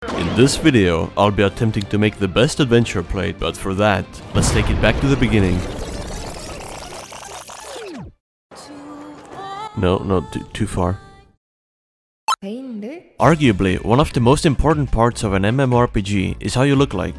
In this video, I'll be attempting to make the best adventure plate, but for that, let's take it back to the beginning. No, not too far. Arguably, one of the most important parts of an MMORPG is how you look like.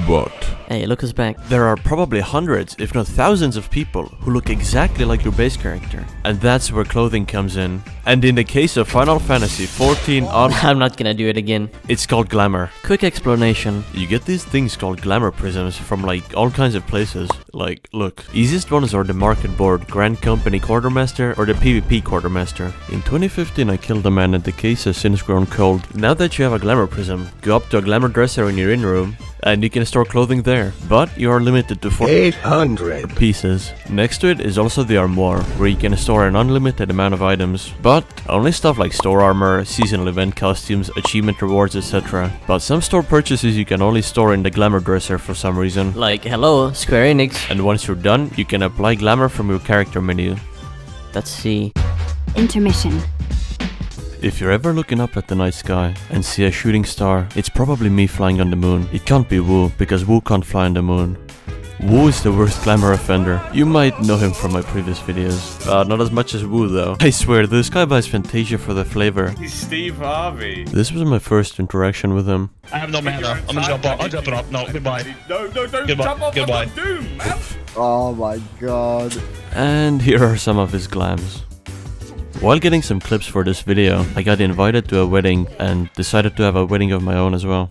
But hey, look who's back. there are probably hundreds, if not thousands of people who look exactly like your base character. And that's where clothing comes in. And in the case of Final Fantasy XIV I'm not gonna do it again. it's called glamour. Quick explanation. You get these things called glamour prisms from like all kinds of places. Like, look, easiest ones are the market board, Grand Company Quartermaster, or the PvP Quartermaster. In 2015 I killed a man and the case has since grown cold. Now that you have a glamour prism, go up to a glamour dresser in your in-room and you can store clothing there, but you are limited to 800 pieces. Next to it is also the armoire, where you can store an unlimited amount of items, but only stuff like store armor, seasonal event costumes, achievement rewards, etc. But some store purchases you can only store in the glamour dresser for some reason. Like, hello, Square Enix. And once you're done, you can apply glamour from your character menu. Let's see. Intermission. If you're ever looking up at the night sky and see a shooting star, it's probably me flying on the moon. It can't be Wu, because Wu can't fly on the moon. Wu is the worst glamour offender. You might know him from my previous videos. Not as much as Wu though. I swear, this guy buys Fantasia for the flavor. He's Steve Harvey. This was my first interaction with him. I have no mana. I'm gonna jump off. I'll jump it off. No, goodbye. No, don't Goodbye. jump off Goodbye. the Doom, man. Oh my god. And here are some of his glams. While getting some clips for this video, I got invited to a wedding and decided to have a wedding of my own as well.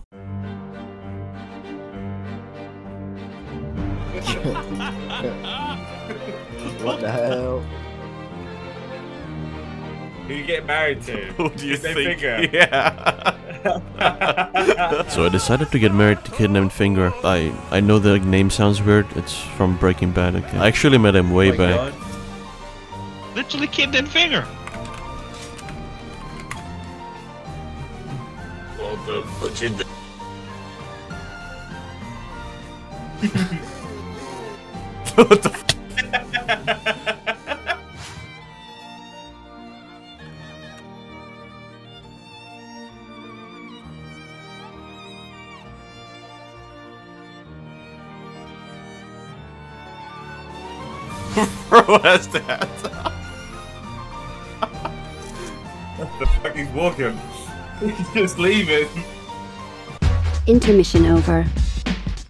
What the hell? Who you get married to? Who do you Same think? figure. Yeah. So I decided to get married to a kid named Finger. I know the name sounds weird. It's from Breaking Bad. Okay. I actually met him way back. God. Literally kid them finger. What the fuck you do? What the f- Bro, what's that? What the fuck he's walking? He's just leaving. Intermission over.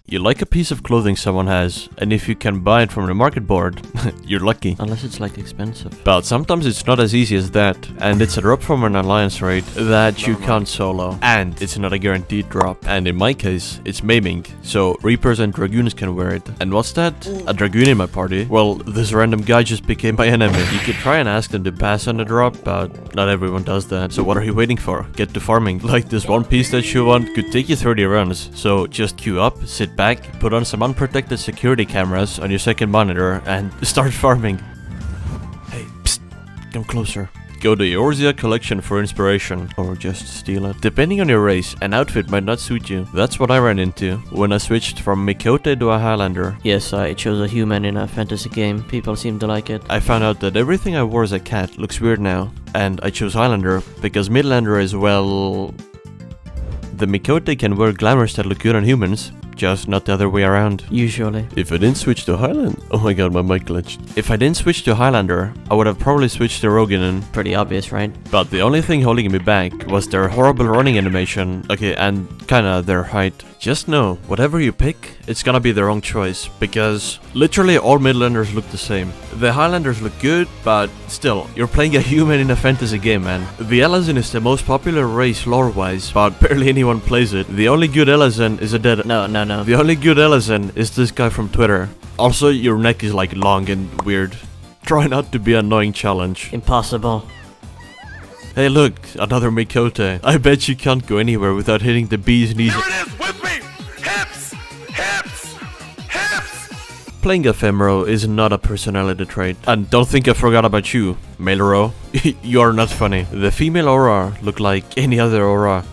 You like a piece of clothing someone has, and if you can buy it from the market board, you're lucky. Unless it's like expensive. But sometimes it's not as easy as that, and it's a drop from an alliance raid that you can't solo, and it's not a guaranteed drop, and in my case, it's maiming, so Reapers and Dragoons can wear it. And what's that? A Dragoon in my party? Well, this random guy just became my enemy. You could try and ask them to pass on the drop, but not everyone does that, so what are you waiting for? Get to farming. Like this one piece that you want could take you 30 runs, so just queue up, sit back, put on some unprotected security cameras on your second monitor, and start farming. Hey, psst, come closer. Go to Eorzea collection for inspiration, or just steal it. Depending on your race, an outfit might not suit you. That's what I ran into when I switched from Miqo'te to a Highlander. Yes, I chose a human in a fantasy game. People seem to like it. I found out that everything I wore as a cat looks weird now, and I chose Highlander because Midlander is, well... The Miqo'te can wear glamours that look good on humans, just not the other way around. Usually. If I didn't switch to Highlander... Oh my god, my mic glitched. If I didn't switch to Highlander, I would have probably switched to Roganin. Pretty obvious, right? But the only thing holding me back was their horrible running animation, okay, and kinda their height. Just know, whatever you pick, it's gonna be the wrong choice, because literally all Midlanders look the same. The Highlanders look good, but still, you're playing a human in a fantasy game, man. The Elezen is the most popular race lore-wise, but barely anyone plays it. The only good Elezen is a dead... No. The only good Elezen is this guy from Twitter. Also, your neck is like long and weird. Try not to be an annoying challenge. Impossible. Hey look, another Miqo'te. I bet you can't go anywhere without hitting the bee's knees. Here it is with me! Hips! Hips! Hips! Playing Ephemeral is not a personality trait. And don't think I forgot about you, Maelro. You are not funny. The female Aura look like any other Aura.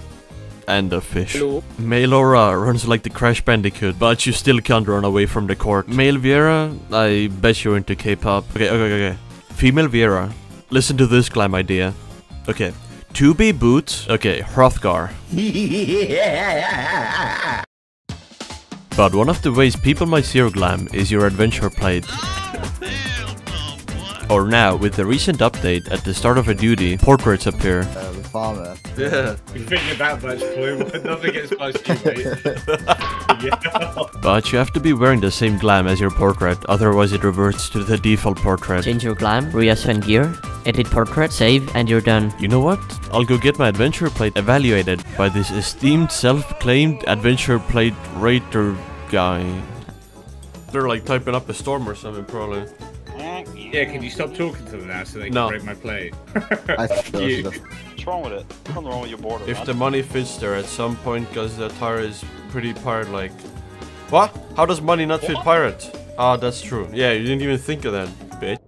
And a fish. Hello. Male Aura runs like the Crash Bandicoot, but you still can't run away from the court. Male Viera, I bet you're into K-pop. Okay. Female Viera, listen to this glam idea. Okay, To be boots. Okay, Hrothgar. But one of the ways people might see your glam is your adventure plate. Or now, with the recent update, at the start of a duty, portraits appear. The farmer. Yeah. You figured that much, Clue. Nothing gets close to you, mate. Yeah. But you have to be wearing the same glam as your portrait, otherwise it reverts to the default portrait. Change your glam, reassign gear, edit portrait, save, and you're done. You know what? I'll go get my adventure plate evaluated by this esteemed self-claimed adventure plate rater guy. They're like typing up a storm or something, probably. Yeah, can you stop talking to them now so they can No. break my plate? You. What's wrong with it? What's wrong with your border? If man? the money fits there at some point, because the tire is pretty pirate-like. What? How does money not fit pirate? Ah, that's true. Yeah, you didn't even think of that, bitch.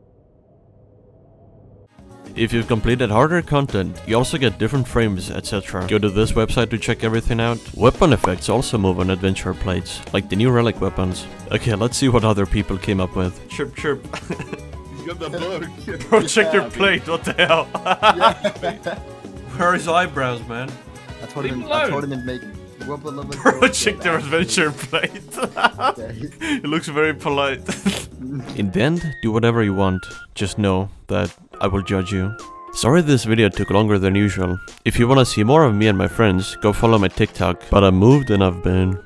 If you've completed harder content, you also get different frames, etc. Go to this website to check everything out. Weapon effects also move on adventure plates, like the new relic weapons. Okay, let's see what other people came up with. Chirp chirp. You got the bug. Bro, check your plate, what the hell? Where are his eyebrows, man? I told Leave him. him I alone. told him to make. Bro, check their adventure plate. It looks very polite. In the end, do whatever you want. Just know that I will judge you. Sorry this video took longer than usual. If you wanna see more of me and my friends, go follow my TikTok. But I've moved and I've been.